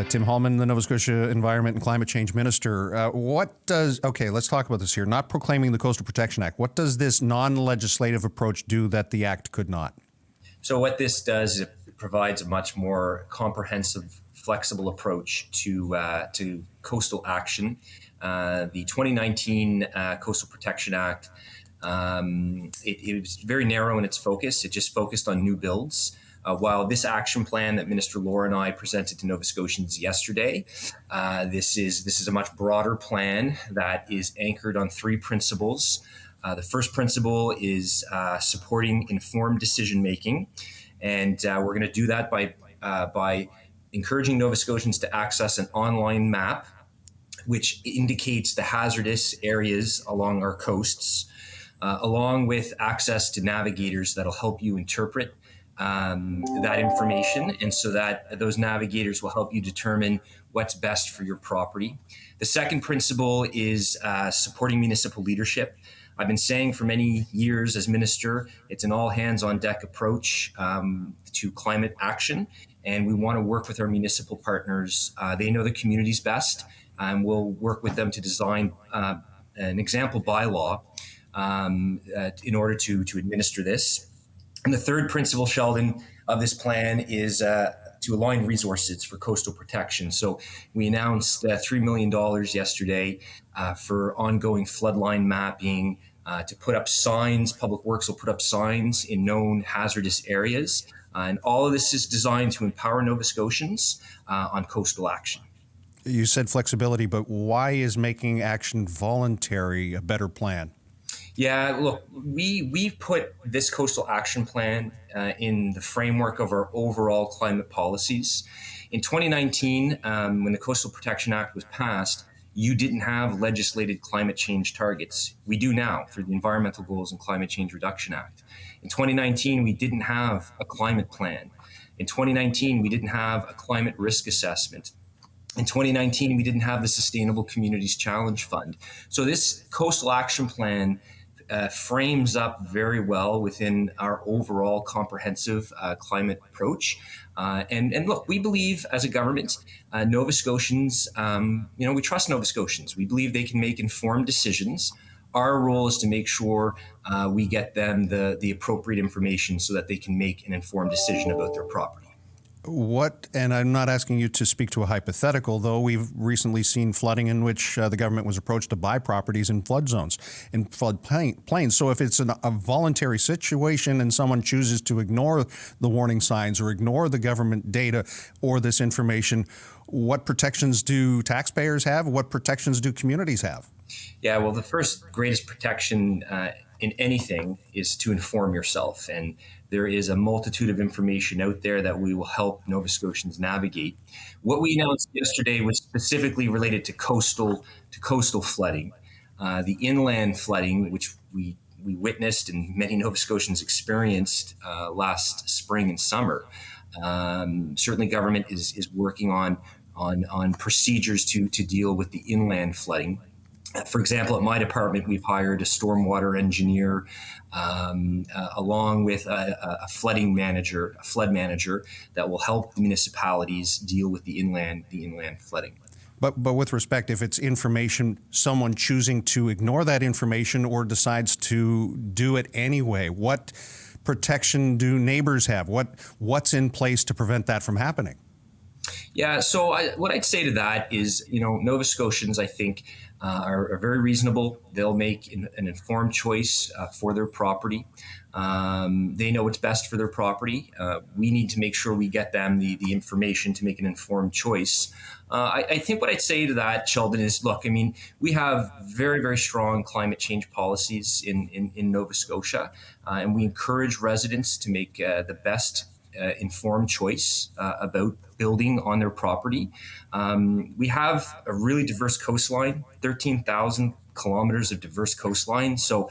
Tim Halman, the Nova Scotia Environment and Climate Change Minister. Let's talk about this here. Not proclaiming the Coastal Protection Act. What does this non-legislative approach do that the Act could not? So what this does is it provides a much more comprehensive, flexible approach to coastal action. The 2019 Coastal Protection Act, it was very narrow in its focus. It just focused on new builds. While this action plan that Minister Laura and I presented to Nova Scotians yesterday, this is a much broader plan that is anchored on three principles. The first principle is supporting informed decision making, and we're going to do that by encouraging Nova Scotians to access an online map which indicates the hazardous areas along our coasts, along with access to navigators that'll help you interpret that information, and so that those navigators will help you determine what's best for your property. The second principle is supporting municipal leadership. I've been saying for many years as minister, it's an all hands on deck approach to climate action, and we want to work with our municipal partners. They know the communities best, and we'll work with them to design an example bylaw in order to administer this. And the third principle, Sheldon, of this plan is to align resources for coastal protection. So we announced $3 million yesterday for ongoing floodline mapping, to put up signs. Public Works will put up signs in known hazardous areas. And all of this is designed to empower Nova Scotians on coastal action. You said flexibility, but why is making action voluntary a better plan? Yeah, look, we've put this coastal action plan in the framework of our overall climate policies. In 2019, when the Coastal Protection Act was passed, you didn't have legislated climate change targets. We do now through the Environmental Goals and Climate Change Reduction Act. In 2019, we didn't have a climate plan. In 2019, we didn't have a climate risk assessment. In 2019, we didn't have the Sustainable Communities Challenge Fund. So this coastal action plan frames up very well within our overall comprehensive climate approach. And look, we believe as a government, Nova Scotians, we trust Nova Scotians. We believe they can make informed decisions. Our role is to make sure we get them the appropriate information so that they can make an informed decision about their property. And I'm not asking you to speak to a hypothetical, though we've recently seen flooding in which the government was approached to buy properties in flood zones, in flood plains. So if it's a voluntary situation and someone chooses to ignore the warning signs or ignore the government data or this information, what protections do taxpayers have? What protections do communities have? Yeah, well, the first greatest protection in anything is to inform yourself. And there is a multitude of information out there that we will help Nova Scotians navigate. What we announced yesterday was specifically related to coastal flooding. The inland flooding, which we witnessed and many Nova Scotians experienced last spring and summer. Certainly government is working on procedures to deal with the inland flooding. For example, at my department, we've hired a stormwater engineer along with a flood manager that will help the municipalities deal with the inland flooding. But with respect, if it's information, someone choosing to ignore that information or decides to do it anyway, what protection do neighbours have? What's in place to prevent that from happening? Yeah, so what I'd say to that is, Nova Scotians, I think, are very reasonable. They'll make an informed choice for their property. They know what's best for their property. We need to make sure we get them the information to make an informed choice. I think what I'd say to that, Sheldon, is, look, we have very, very strong climate change policies in Nova Scotia, and we encourage residents to make the best informed choice about building on their property. We have a really diverse coastline, 13,000 kilometers of diverse coastline. So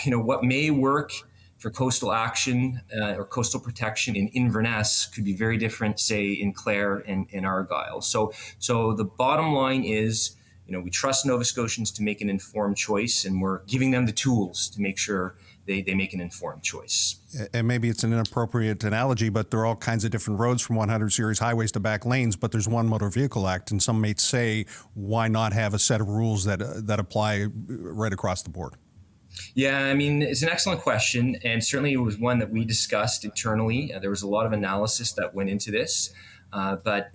what may work for coastal action or coastal protection in Inverness could be very different, say, in Clare and in Argyll. So the bottom line is, we trust Nova Scotians to make an informed choice, and we're giving them the tools to make sure they make an informed choice. And maybe it's an inappropriate analogy, but there are all kinds of different roads from 100 series highways to back lanes, but there's one Motor Vehicle Act, and some may say, why not have a set of rules that apply right across the board? Yeah, I mean, it's an excellent question, and certainly it was one that we discussed internally. There was a lot of analysis that went into this, but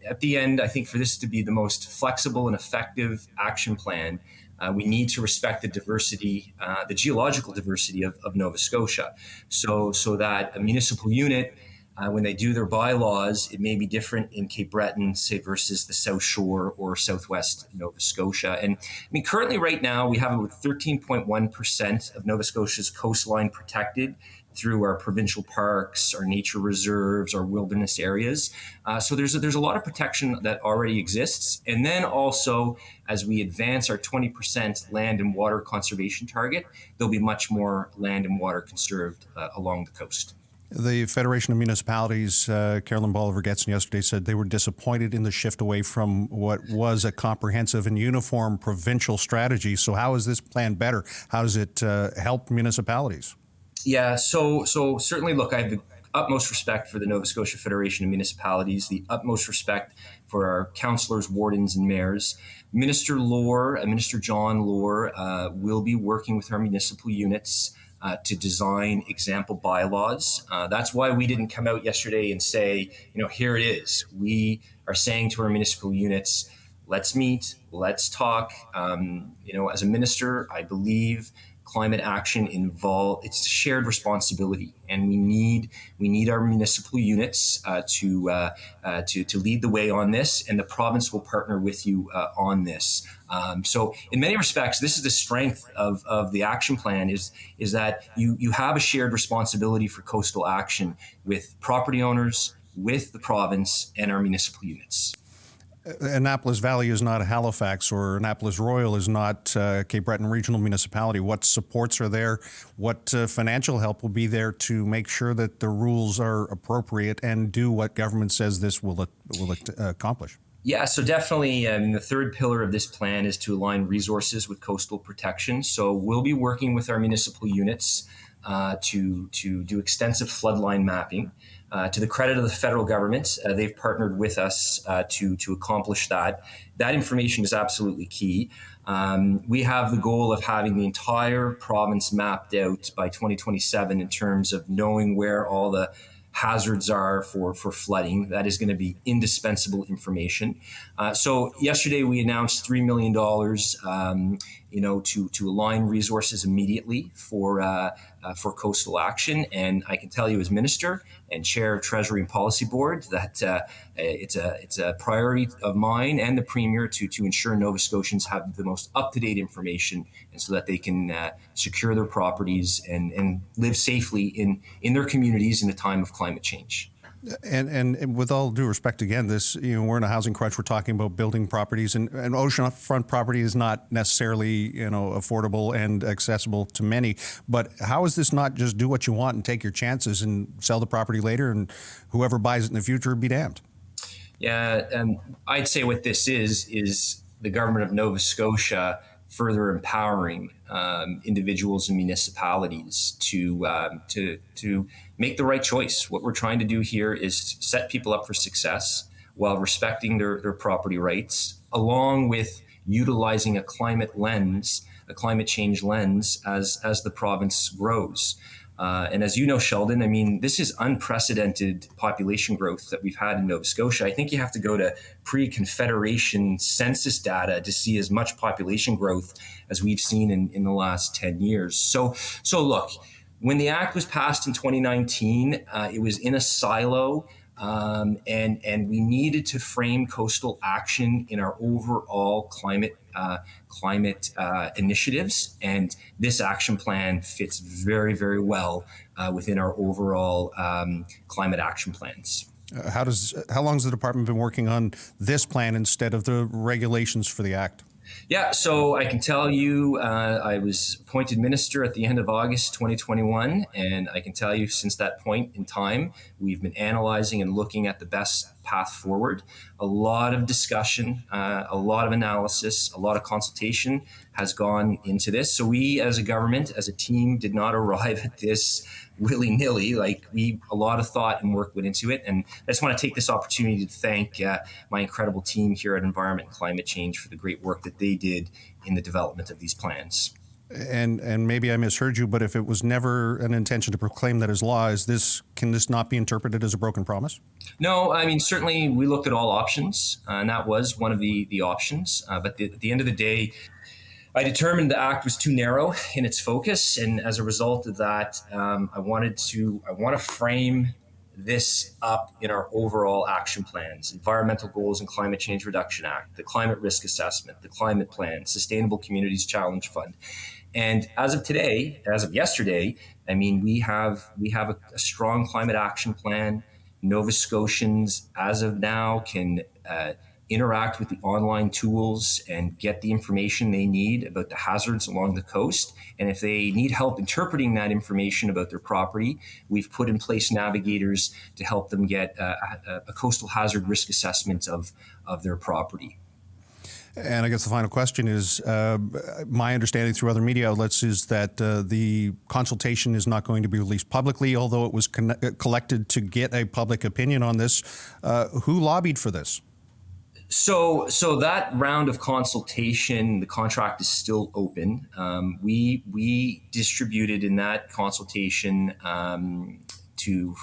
at the end, I think for this to be the most flexible and effective action plan, we need to respect the diversity, the geological diversity of Nova Scotia, so that a municipal unit, when they do their bylaws, it may be different in Cape Breton, say, versus the South Shore or Southwest Nova Scotia. And I mean, currently right now, we have about 13.1% of Nova Scotia's coastline protected through our provincial parks, our nature reserves, our wilderness areas. So there's a lot of protection that already exists. And then also, as we advance our 20% land and water conservation target, there'll be much more land and water conserved along the coast. The Federation of Municipalities, Carolyn Bolivar-Getson yesterday said they were disappointed in the shift away from what was a comprehensive and uniform provincial strategy. So how is this plan better? How does it help municipalities? Yeah, so certainly, look, I have the utmost respect for the Nova Scotia Federation of Municipalities, the utmost respect for our councillors, wardens, and mayors. Minister John Lohr, will be working with our municipal units to design example bylaws. That's why we didn't come out yesterday and say, here it is. We are saying to our municipal units, let's meet, let's talk. As a minister, I believe climate action it's a shared responsibility, and we need our municipal units to lead the way on this, and the province will partner with you on this. So in many respects, this is the strength of the action plan is that you have a shared responsibility for coastal action with property owners, with the province, and our municipal units. Annapolis Valley is not Halifax, or Annapolis Royal is not Cape Breton Regional Municipality. What supports are there? What financial help will be there to make sure that the rules are appropriate and do what government says this will accomplish? Yeah, so definitely, the third pillar of this plan is to align resources with coastal protection. So we'll be working with our municipal units to do extensive floodline mapping. To the credit of the federal government, they've partnered with us to accomplish that. That information is absolutely key. We have the goal of having the entire province mapped out by 2027 in terms of knowing where all the hazards are for flooding. That is going to be indispensable information. So yesterday we announced $3 million, to align resources immediately for coastal action. And I can tell you, as minister and chair of Treasury and Policy Board, that it's a priority of mine and the premier to ensure Nova Scotians have the most up-to-date information, and so that they can secure their properties and live safely in their communities in a time of climate change. And with all due respect, again, this, we're in a housing crunch. We're talking about building properties, and oceanfront property is not necessarily, affordable and accessible to many. But how is this not just do what you want and take your chances and sell the property later, and whoever buys it in the future be damned? Yeah, I'd say what this is the government of Nova Scotia further empowering individuals and municipalities to make the right choice. What we're trying to do here is set people up for success while respecting their property rights, along with utilizing a climate change lens as the province grows. And as you know, Sheldon, I mean, this is unprecedented population growth that we've had in Nova Scotia. I think you have to go to pre-Confederation census data to see as much population growth as we've seen in the last 10 years. So look, when the Act was passed in 2019, it was in a silo. And we needed to frame coastal action in our overall climate initiatives, and this action plan fits very, very well within our overall climate action plans. How long has the department been working on this plan instead of the regulations for the Act? Yeah, so I can tell you I was appointed minister at the end of August 2021, and I can tell you since that point in time, we've been analyzing and looking at the best path forward. A lot of discussion, a lot of analysis, a lot of consultation has gone into this. So we, as a government, as a team, did not arrive at this willy-nilly. A lot of thought and work went into it. And I just want to take this opportunity to thank my incredible team here at Environment and Climate Change for the great work that they did in the development of these plans. And maybe I misheard you, but if it was never an intention to proclaim that as law, can this not be interpreted as a broken promise? No, I mean, certainly we looked at all options, and that was one of the options. But at the end of the day, I determined the act was too narrow in its focus, and as a result of that, I want to frame this up in our overall action plans: Environmental Goals and Climate Change Reduction Act, the Climate Risk Assessment, the Climate Plan, Sustainable Communities Challenge Fund. And as of yesterday, I mean, we have a strong climate action plan. Nova Scotians, as of now, can interact with the online tools and get the information they need about the hazards along the coast. And if they need help interpreting that information about their property, we've put in place navigators to help them get a coastal hazard risk assessment of their property. And I guess the final question is, my understanding through other media outlets is that the consultation is not going to be released publicly, although it was collected to get a public opinion on this. Who lobbied for this? So that round of consultation, the contract is still open. We distributed in that consultation to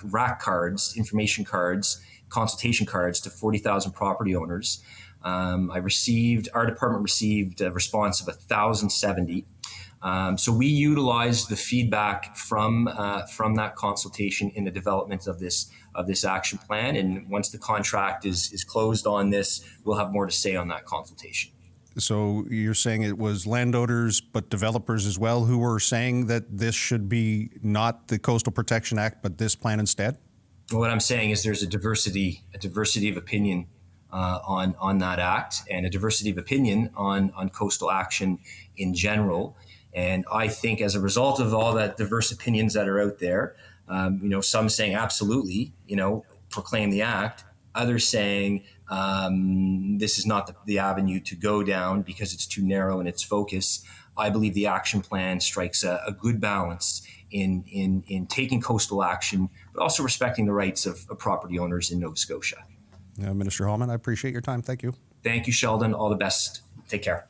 rack cards, information cards, consultation cards to 40,000 property owners. Our department received a response of 1,070. So we utilized the feedback from that consultation in the development of this action plan. And once the contract is closed on this, we'll have more to say on that consultation. So you're saying it was landowners, but developers as well, who were saying that this should be not the Coastal Protection Act, but this plan instead? What I'm saying is there's a diversity of opinion on that act, and a diversity of opinion on coastal action in general. And I think as a result of all that diverse opinions that are out there, some saying absolutely, proclaim the act, others saying this is not the avenue to go down because it's too narrow in its focus. I believe the action plan strikes a good balance in taking coastal action, but also respecting the rights of property owners in Nova Scotia. Minister Halman, I appreciate your time. Thank you. Thank you, Sheldon. All the best. Take care.